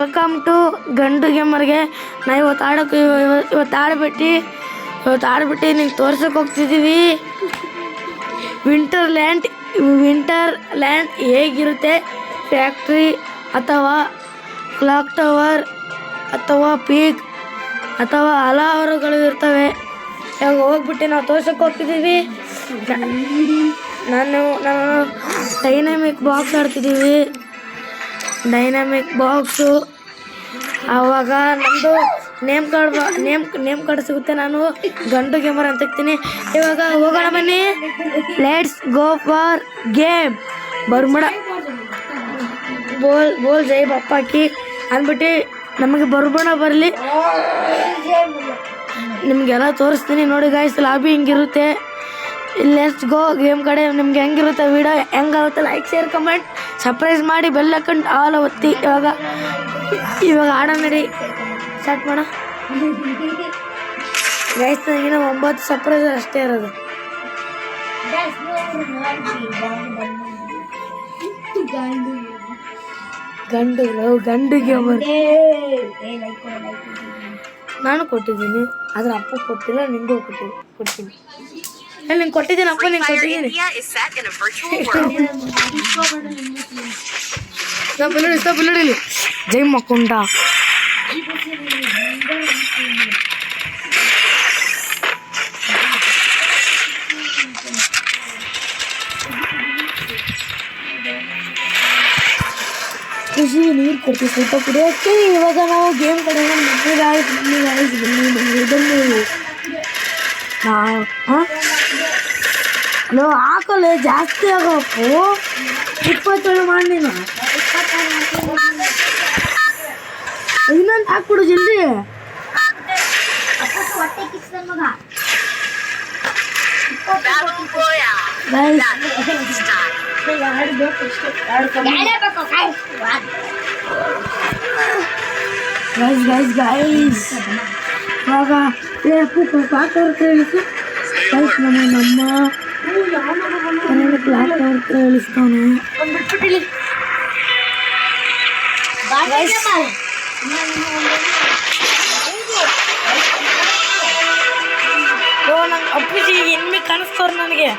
Welcome to ಗಂಡು ಗೇಮರ್ಗೆ. ನಾ ಇವತ್ತು ಆಡ್ಬಿಟ್ಟು ನಿಂಗೆ ತೋರ್ಸಕ್ಕೆ ಹೋಗ್ತಿದ್ದೀವಿ ವಿಂಟರ್ ಲ್ಯಾಂಡ್ ಹೇಗಿರುತ್ತೆ. ಫ್ಯಾಕ್ಟ್ರಿ ಅಥವಾ ಕ್ಲಾಕ್ ಟವರ್ ಅಥವಾ ಪೀಕ್ ಅಥವಾ ಹಲವಾರುಗಳು ಇರ್ತವೆ. ಇವಾಗ ಹೋಗ್ಬಿಟ್ಟು ನಾವು ತೋರ್ಸಕ್ಕೆ ಹೋಗ್ತಿದ್ದೀವಿ. ನಾನು ಡೈನಾಮಿಕ್ ಬಾಕ್ಸ್ ಆಡ್ತಿದ್ದೀವಿ. ಡೈನಾಮಿಕ್ ಬಾಕ್ಸು ಆವಾಗ ನಮ್ಮದು ನೇಮ್ ಕಾರ್ಡ್ ಸಿಗುತ್ತೆ. ನಾನು ಗಂಡು ಗೇಮರ್ ಅಂತ ಇರ್ತೀನಿ. ಇವಾಗ ಹೋಗೋಣ ಬನ್ನಿ, ಲೆಟ್ಸ್ ಗೋ ಫಾರ್ ಗೇಮ್. ಬರ್ಮಡ ಬೋಲ್ ಜೈ ಬಪ್ಪಾಕಿ ಅಂದ್ಬಿಟ್ಟು ನಮಗೆ ಬರ್ಬಣ ಬರಲಿ, ನಿಮಗೆಲ್ಲ ತೋರಿಸ್ತೀನಿ ನೋಡಿ ಗಾಯ್ಸ್. ಲಾಬಿ ಹಿಂಗಿರುತ್ತೆ. ಲೆಟ್ಸ್ ಗೋ ಗೇಮ್ ಕಡೆ. ನಿಮ್ಗೆ ಹೆಂಗಿರುತ್ತೆ ವಿಡಿಯೋ, ಹೆಂಗಾಗುತ್ತೆ ಲೈಕ್ ಶೇರ್ ಕಮೆಂಟ್ ಸಬ್ಸ್ಕ್ರೈಬ್ ಮಾಡಿ ಬೆಲ್ ಹಾಕೊಂಡು ಆಲ್ ಒತ್ತಿ. ಇವಾಗ ಆಡ ನಡಿ ಸ್ಟಾರ್ಟ್ ಮಾಡ ಗೈಸ್. ನನಗಿನ 9 ಸಬ್ಸ್ಕ್ರೈಬರ್ ಅಷ್ಟೇ ಇರೋದು. ಗಂಡು ಗೇಮರ್ ನಾನು ಕೊಟ್ಟಿದ್ದೀನಿ, ಆದ್ರೆ ಅಪ್ಪ ಕೊಟ್ಟಿಲ್ಲ. ನಿಂಗೂ ಕೊಡ್ತೀನಿ. ನಿಂಗೆ ಕೊಟ್ಟಿದ್ದೀನಿ ಅಪ್ಪ, ನಿಂಗೆ ಕೊಟ್ಟಿದ್ದೀನಿ. ಬಿಲ್ಲಡಿಲಿ ಜೈ ಮಕ್ಕುಂಡ. ಖುಷಿ ನೀರು ಕೊಡ್ತೀವಿ ಸ್ವಲ್ಪ ಕುಡಿಯೋಕ್ಕೆ. ಇವಾಗ ನಾವು ಗೇಮ್ ಕಡೆ ನಾವು ಹಾಕಲ್ಲ ಜಾಸ್ತಿ ಆಗಪ್ಪು. 27 ಮಾಡಿ ನೀನು ಇನ್ನೊಂದು ಹಾಕ್ಬಿಡು ಜಲ್ದಿ. ಗೈಸ್ ಇವಾಗ ನಮ್ಮ ಕ್ಲಾಕ್ ಹೇಳಿಸ್ತಾನೆ. ನಂಗೆ ಅಪ್ಪಿಜಿ ಎಮ್ಮೆ ಕಾಣಿಸ್ತವ್ರ ನನಗೆ.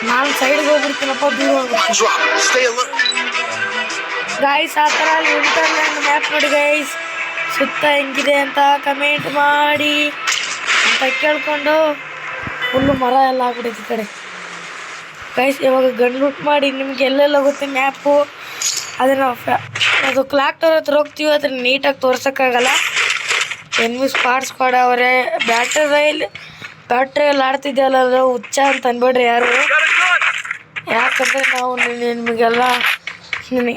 ನಾನು ಸೈಡ್ಗೆ ಹೋಗ್ಬಿಡ್ತೀನಪ್ಪ, ದೂರ ಹೋಗ್ಬಿಡ್ತೀನಿ ಗೈಸ್. ಆ ಥರ ಅಲ್ಲಿ ವಿಂಟರ್ಲ್ಯಾಂಡ್ ಮ್ಯಾಪ್ ನೋಡಿ ಗೈಸ್, ಸುತ್ತ ಹೆಂಗಿದೆ ಅಂತ ಕಮೆಂಟ್ ಮಾಡಿ ಅಂತ ಕೇಳ್ಕೊಂಡು. ಫುಲ್ಲು ಮರ ಎಲ್ಲ ಆಗ್ಬಿಟ್ಟಿದೆ ಈ ಕಡೆ ಗೈಸ್. ಇವಾಗ ಗನ್ ಲೂಟ್ ಮಾಡಿ ನಿಮ್ಗೆ ಎಲ್ಲೆಲ್ಲ ಹೋಗುತ್ತೆ ಮ್ಯಾಪು. ಅದನ್ನು ಅದು ಕ್ಲಾಕ್ ಟವರ್ ಹತ್ರ ಹೋಗ್ತೀವಿ, ಅದನ್ನು ನೀಟಾಗಿ ತೋರ್ಸೋಕ್ಕಾಗಲ್ಲ. ಎನ್ವಿ ಸ್ಪಾಡ್ ಅವರೇ. ಬ್ಯಾಟ್ರಿಯಲ್ಲಿ ಆಡ್ತಿದ್ದೆಲ್ಲ ಅದು ಹುಚ್ಚ ಅಂತ ಅನ್ಬೇಡ್ರಿ ಯಾರು. ಯಾಕಂದರೆ ನಾವು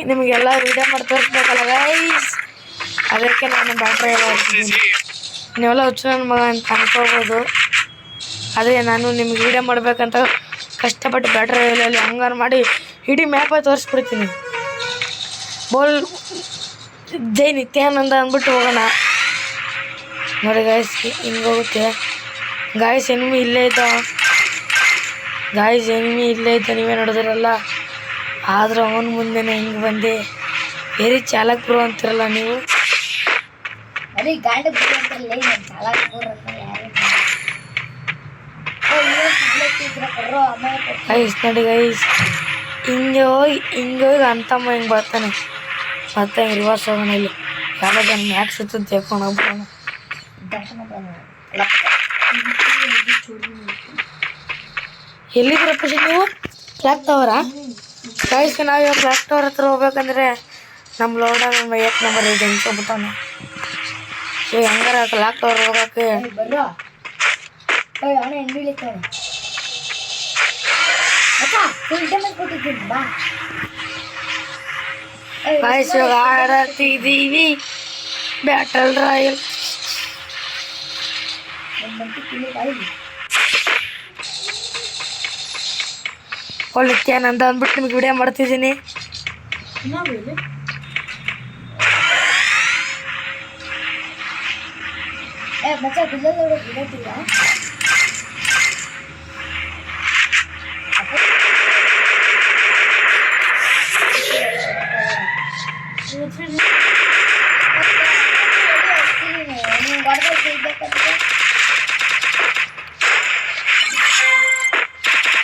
ನಿಮಗೆಲ್ಲ ವೀಡಿಯೋ ಮಾಡಿ ತೋರಿಸ್ಬೇಕಲ್ಲ ಗೈಸ್, ಅದಕ್ಕೆ ನಾನು ಬ್ಯಾಟ್ರಿ ಎಲ್ಲ ಆಡ್ತಿದ್ದೀನಿ. ನೀವೆಲ್ಲ ಹುಚ್ಚ ನನ್ನ ಮಗ ಅಂತ ಅನ್ಕೋಬೋದು. ಅದೇ ನಾನು ನಿಮ್ಗೆ ವೀಡಿಯೋ ಮಾಡಬೇಕಂತ ಕಷ್ಟಪಟ್ಟು ಬ್ಯಾಟ್ರಿಯಲ್ಲಿ ಹಂಗಾರು ಮಾಡಿ ಇಡೀ ಮ್ಯಾಪಲ್ಲಿ ತೋರಿಸ್ಬಿಡ್ತೀನಿ. ಬೋಲ್ ಜೈ ನಿತ್ಯಾನಂದ ಅಂದ್ಬಿಟ್ಟು ಹೋಗೋಣ ನೋಡಿ ಗಾಯ್ಸ್. ಹಿಂಗೆ ಹೋಗುತ್ತೆ ಗಾಯ್ಸ್. ಎನಿಮಿ ಇಲ್ಲೇ ಇದ್ದ ನೀವೇ ನೋಡಿದ್ರಲ್ಲ. ಆದ್ರೆ ಅವನ ಮುಂದೆನೇ ಹಿಂಗೆ ಬಂದೆ. ವೆರಿ ಚಾಲಕ್ ಬ್ರೋ ಅಂತಿರಲ್ಲ ನೀವು. ಗೈಸ್ ನೋಡಿ ಗೈಸ್, ಹಿಂಗೆ ಹೋಗಿ ಅಂತಮ್ಮ ಹಿಂಗೆ ಬರ್ತಾನೆ. ಮತ್ತೆ ಹಿಂಗೆ ರಿವರ್ಸ್ ಹೋಗೋಣ. ಇಲ್ಲಿ ಯಾವಾಗ ಮ್ಯಾಕ್ ಸುತ್ತ ತೆಕ್ಕೊಂಡು ಹೋಗ್ಬೋಣ. ಎಲ್ಲಿದ್ದೀರಪ್ಪ ನೀವು? ಕ್ಲಾಕ್ ಟವರಾ ಗೈಸ್? ನಾವು ಇವಾಗ ಕ್ಲಾಕ್ ಟವರ್ ಹತ್ರ ಹೋಗ್ಬೇಕಂದ್ರೆ ನಮ್ಮ ಲೋಡ 8 ನಂಬರ್ ಇದೆ ಅನ್ಕೊಬಿಟ್ಟಾನೆ. ಹೆಂಗಾರ ಕ್ಲಾಕ್ ಟವರ್ ಹೋಗೋಕ್ಕೆ ಗೈಸ್ ಇವಾಗ ಆಡ್ತಿದ್ದೀವಿ ಬ್ಯಾಟಲ್ ರಾಯಲ್. ನಿತ್ಯಾನಂದ ಅಂದ್ಬಿಟ್ಟು ನಿಮ್ಗೆ ವಿಡಿಯೋ ಮಾಡ್ತಿದ್ದೀನಿ.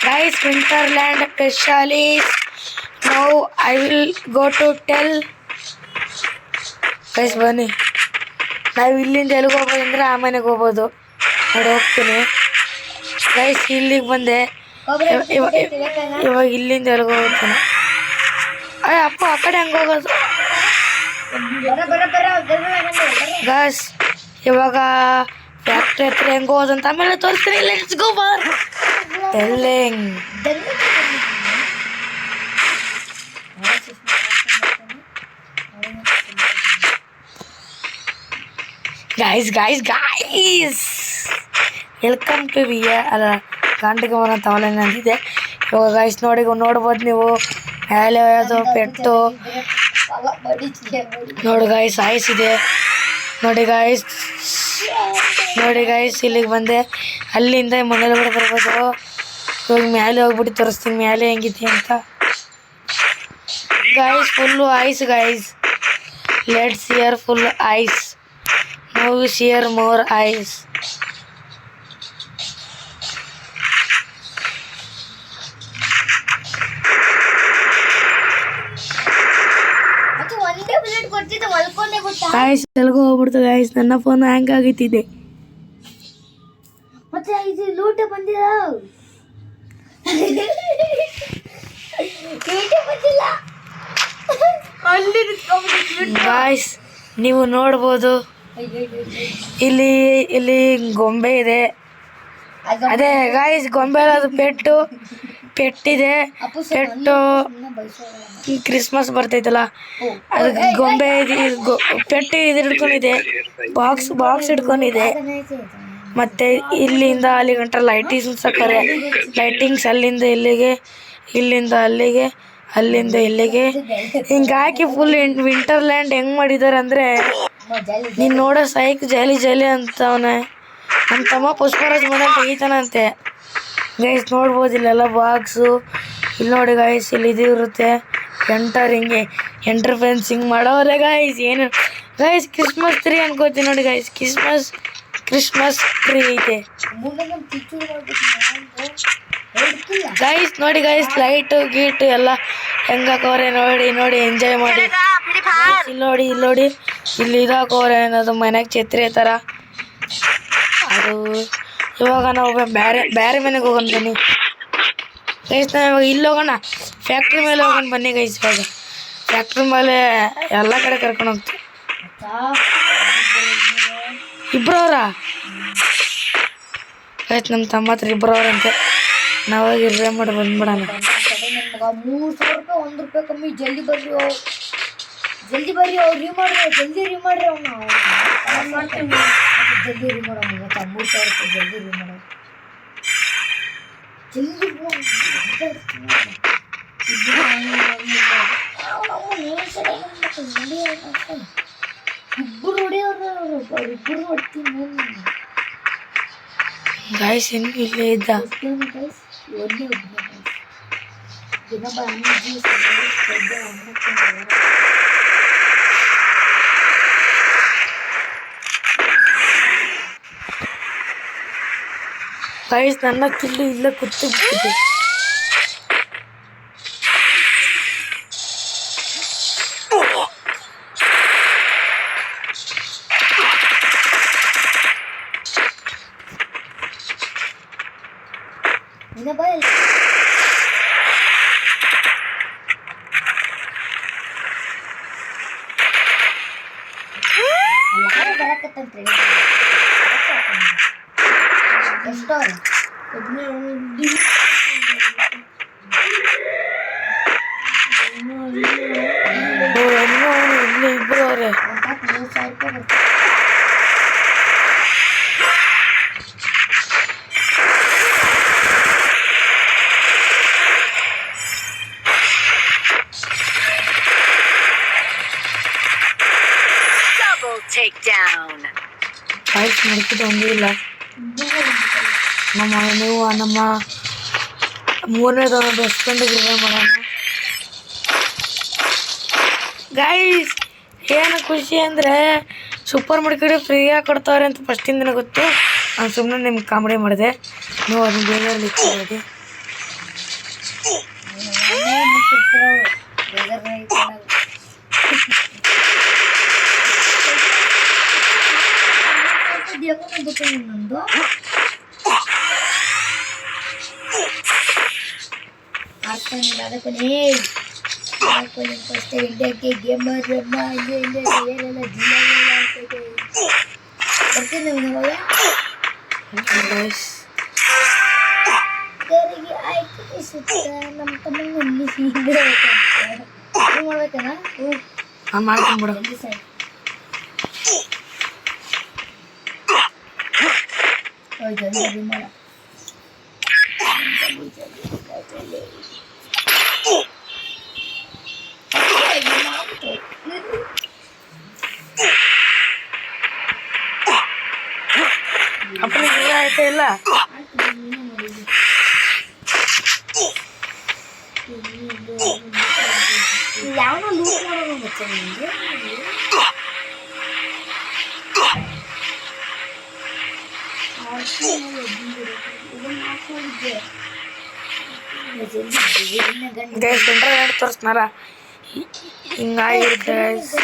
Guys, Winterland specialist. Now I will go to tell. Guys, ಬನ್ನಿ ನಾವು ಇಲ್ಲಿಂದ ಎಲ್ಲಿಗೆ ಹೋಗ್ಬೋದು ಅಂದರೆ ಆ ಮನೆಗೆ ಹೋಗ್ಬೋದು. ನೋಡಿ ಹೋಗ್ತೀನಿ ಗೈಸ್. ಇಲ್ಲಿಗೆ ಬಂದೆ. ಇವಾಗ ಇಲ್ಲಿಂದ ಎಲ್ಲಿಗೆ ಹೋಗ್ತಾನೆ. ಅಪ್ಪ ಆ ಕಡೆ ಹೆಂಗೆ ಹೋಗೋದು ಗೈಸ್? ಇವಾಗ ಫ್ಯಾಕ್ಟ್ರಿ ಹತ್ರ ಹೆಂಗೆ ಹೋದಂತ ಆಮೇಲೆ ತೋರಿಸ್ತೀನಿ. ಲೆಟ್ಸ್ ಗೋ ಬಾರ್ ಟೆಲ್ಲಿಂಗ್. ಗೈಸ್ ವೆಲ್ಕಮ್ ಟು ಅಲ್ಲ ಕಾಂಟಿಗೆ ಮನ ತವಲೇನೆ ಅಂತಿದೆ. ಇವಾಗ ಗೈಸ್ ನೋಡ್ಬೋದು ನೀವು ಮೇಲೆ ಅದು ಪೆಟ್ಟು ನೋಡಿ ಗೈಸ್ ಐಸ್ ಇದೆ. ನೋಡಿ ಗೈಸ್ ಇಲ್ಲಿಗೆ ಬಂದೆ. ಅಲ್ಲಿಂದ ಮನೆಯೊಳಗಡೆ ಬರ್ಬೋದು. ಇವಾಗ ಮೇಲೆ ಹೋಗ್ಬಿಟ್ಟು ತೋರಿಸ್ತೀನಿ ಮೇಲೆ ಹೆಂಗಿದೆ ಅಂತ. Guys full ice guys. Let's hear full ice. Now share more ice. Guys ಎಲ್ಗೋ ಹೋಗ್ಬಿಡ್ತು ಗೈಸ್. ನನ್ನ ಫೋನ್ ಹ್ಯಾಂಗ್ ಆಗಿತ್ತಿದೆ. ಮತ್ತೆ ಇದು ಲೂಟ ಬಂದಿಲ್ಲ. ಗೈಸ್ ನೀವು ನೋಡ್ಬೋದು ಇಲ್ಲಿ ಗೊಂಬೆ ಇದೆ. ಅದೇ ಗಾಯ್ಸ್ ಗೊಂಬೆ ಅದು ಪೆಟ್ಟಿದೆ. ಪೆಟ್ಟು ಕ್ರಿಸ್ಮಸ್ ಬರ್ತೈತಲ್ಲ ಅದು ಗೊಂಬೆ ಪೆಟ್ಟು ಇದು ಹಿಡ್ಕೊಂಡಿದೆ. ಬಾಕ್ಸ್ ಹಿಡ್ಕೊಂಡಿದೆ. ಮತ್ತೆ ಇಲ್ಲಿಂದ ಅಲ್ಲಿ ಗಂಟ ಲೈಟಿಂಗ್ಸ್ ಹಾಕರೆ. ಲೈಟಿಂಗ್ಸ್ ಅಲ್ಲಿಂದ ಇಲ್ಲಿಗೆ, ಇಲ್ಲಿಂದ ಅಲ್ಲಿಗೆ, ಅಲ್ಲಿಂದ ಇಲ್ಲಿಗೆ ಹಿಂಗೆ ಹಾಕಿ ಫುಲ್ ವಿಂಟರ್ಲ್ಯಾಂಡ್ ಹೆಂಗೆ ಮಾಡಿದ್ದಾರೆ ಅಂದರೆ ನೀನು ನೋಡೋ ಸೈಕ್ ಜಾಲಿ ಅಂತವನೆ. ನಮ್ಮ ತಮ್ಮ ಪುಷ್ಪರಾಜ್ ಮನೆ ತೆಗಿತಾನಂತೆ ಗೈಸ್. ನೋಡ್ಬೋದು ಇಲ್ಲೆಲ್ಲ ಬಾಕ್ಸು. ಇಲ್ಲಿ ನೋಡಿ ಗೈಸ್ ಇಲ್ಲಿ ಇದು ಇರುತ್ತೆ ಎಂಟರ್ ಫೆನ್ಸಿಂಗ್ ಮಾಡೋರೆ ಗೈಸ್. ಏನು ಗೈಸ್ ಕ್ರಿಸ್ಮಸ್ ಟ್ರೀ ಅನ್ಕೋತೀನಿ ನೋಡಿ ಗೈಸ್. ಕ್ರಿಸ್ಮಸ್ ಟ್ರೀ ಐತೆ ಗೈಸ್. ನೋಡಿ ಗೈಸ್ ಲೈಟು ಗೀಟು ಎಲ್ಲ ಹೆಂಗೆ ಹಾಕೋರೆ ನೋಡಿ ಎಂಜಾಯ್ ಮಾಡಿ. ಇಲ್ಲಿ ನೋಡಿ ಇಲ್ಲಿ ಇದಾಕೋರೆ ಅನ್ನೋದು ಮನೆಗೆ ಛತ್ರಿ ಥರ ಅದು. ಇವಾಗ ನಾವು ಬೇರೆ ಮನೆಗೆ ಹೋಗೋಣ ಬನ್ನಿ ಗೈಸ್. ನಾವು ಇವಾಗ ಇಲ್ಲಿ ಹೋಗೋಣ, ಫ್ಯಾಕ್ಟ್ರಿ ಮೇಲೆ ಹೋಗೋಣ ಬನ್ನಿ ಗೈಸ್. ಇವಾಗ ಫ್ಯಾಕ್ಟ್ರಿ ಮೇಲೆ ಎಲ್ಲ ಕಡೆ ಕರ್ಕೊಂಡು ಹೋಗ್ತೀವಿ. ಇಬ್ಬರವ್ರ ಗೈಸ್ ನಮ್ಮ ತಮ್ಮ ಹತ್ರ ಇಬ್ಬರವ್ರಂತೆ. ನಾವಾಗ ಇರ್ರೆ ಮಾಡಿ ಬಂದ್ಬಿಡೋಣ. $300 1 ರೂಪಾಯಿ ಕಮ್ಮಿ. ಜಲ್ದಿ ಬರ್ರಿ ಅವ್ರು ಜಲ್ದಿ ರೀ ಮಾಡ್ರಿ ಅವ್ನ ಜಲ್ದಿ ರೀ ಮಾಡೋ. $300 ಜಲ್ದಿ ರೀ ಮಾಡೋ. ಜಲ್ದಿ ಇಬ್ಬರು ಹೊಡಿತೀನಿ ಗೈಸ್. ಇಲ್ಲೇ ಇದ್ದ ಗೈಸ್. ನನ್ನ ಕಿಲ್ಲು ಇಲ್ಲೇ ಕೂತು ಬಿಟ್ಟಿದೆ. ಇಬ್ಬರು ಅವ್ರೆ. ಫೈಟ್ ಮಾಡ್ತಿದ್ದು ಒಂದಿಲ್ಲ. ನಮ್ಮ ಮೂರನೇದು ಬೆಸ್ಟ್ ಫ್ರೆಂಡಿಗೆ ಮಾಡೋಣ ಗೈಸ್. ಏನು ಖುಷಿ ಅಂದರೆ ಸೂಪರ್ ಮಾರ್ಕೆಟ್ ಫ್ರೀಯಾಗಿ ಕೊಡ್ತಾವ್ರೆ ಅಂತ ಫಸ್ಟಿಂದ ಗೊತ್ತು. ನಾನು ಸುಮ್ಮನೆ ನಿಮ್ಗೆ ಕಾಮಿಡಿ ಮಾಡಿದೆ. ನೀವು ಅದನ್ನ ಬೇಜಾರಲ್ಲಿ ಇಟ್ಕೊಳ್ಳಿ. ಇನ್ನೊಂದು ಫಸ್ಟ್ ಇಂಡಿಯಾಕ್ಕೆ ಗೇಮರ್ ಏನೆಲ್ಲ ಜಿಲ್ಲೆಲ್ಲ ಆಗ್ತೈತೆ ಬರ್ತೀನಿ ಇವಾಗ ದೇವರಿಗೆ ಆಯ್ಕೆ ಸುತ್ತ ನಮ್ಮ ತಮ್ಮಂಗೆ ಮಾಡ್ಬೇಕಣ್ಣ. ನಾನು ಮಾಡ್ತೀನಿ ಬಿಡು. ಜಲ್ದಿ ಸರ್ ಜಲ್ದಿ ಮಾಡ ಅಪ್ಪನಿಗೆ ಆಯ್ತಾ ಇಲ್ಲ? ಯಾವನ ಲೂಟ್ ಮಾಡೋದು ಗೊತ್ತಾ ನಿಮಗೆ? Guys ವಿಂಟರ್ಲ್ಯಾಂಡ್ ತೋರಿಸ್ನಾರ ಹಿಂಗಾಗಿರುತ್ತೆ guys.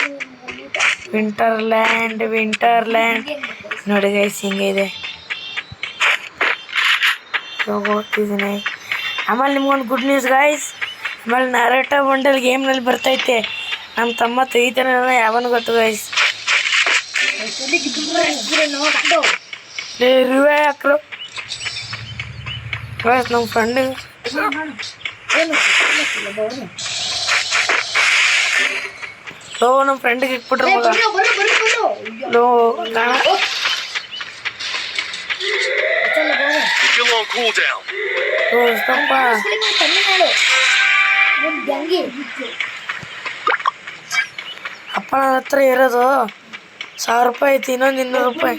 ವಿಂಟರ್ಲ್ಯಾಂಡ್ ನೋಡಿ ಗೈಸ್ ಹಿಂಗೆ ಇದೆ. ಇವಾಗ ಹೋಗ್ತಿದ್ದೀನಿ. ಆಮೇಲೆ ನಿಮ್ಗೊಂದು ಗುಡ್ ನ್ಯೂಸ್ ಗೈಸ್. ಆಮೇಲೆ ನರೇಟಾ ಬಂಡಲ್ ಗೇಮ್ನಲ್ಲಿ ಬರ್ತೈತೆ. ನಮ್ಮ ತಮ್ಮ ತೆಗಿತಾನೆ ಯಾವನು ಗೊತ್ತು ಗೈಸ್. ರಿವೇ ಹಾಕ್ರು ಗೈಸ್. ನಮ್ಮ ಫ್ರೆಂಡಿಗೆ ನಮ್ಮ ಫ್ರೆಂಡಿಗೆ ಇಟ್ಬಿಟ್ರೆ ಮಗ ಲೋ ಕಾಣ. ಅಪ್ಪನ ಹತ್ರ ಇರೋದು 1000 ರೂಪಾಯಿ ಐತಿ. ಇನ್ನೊಂದು 200 ರೂಪಾಯಿ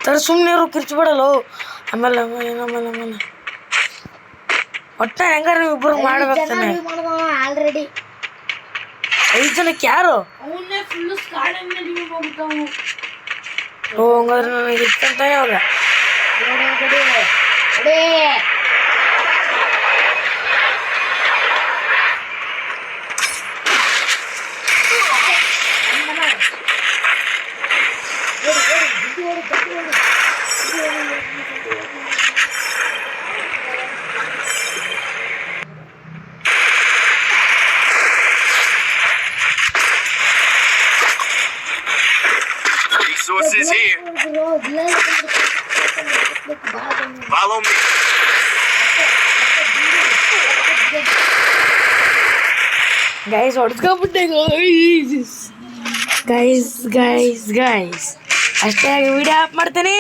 ತರ ಸುಮ್ಮನೆ ಕಿರ್ಚ್ಬಿಡಲ್ಲ. ಆಮೇಲೆ ಒಟ್ಟ ಹೆಂಗಾರ ನೀವು ಇಬ್ಬರು ಮಾಡ್ಬೇಕಾನೆ. ಆಲ್ರೆಡಿ 5 ಜನಕ್ಕೆ ಯಾರು? ಓ ಹಂಗಾದ್ರೆ ನನಗೆ ಇಷ್ಟಂತಾನೆ ಅವಾಗ. Resources here. Follow me. Guys ಹೊಡ್ಸ್ಕೊಬಿಟ್ಟೆ ಗೈಸ್. ಅಷ್ಟೇ ಆಗಿ ವಿಡಿಯೋ ಆಫ್ ಮಾಡ್ತೀನಿ.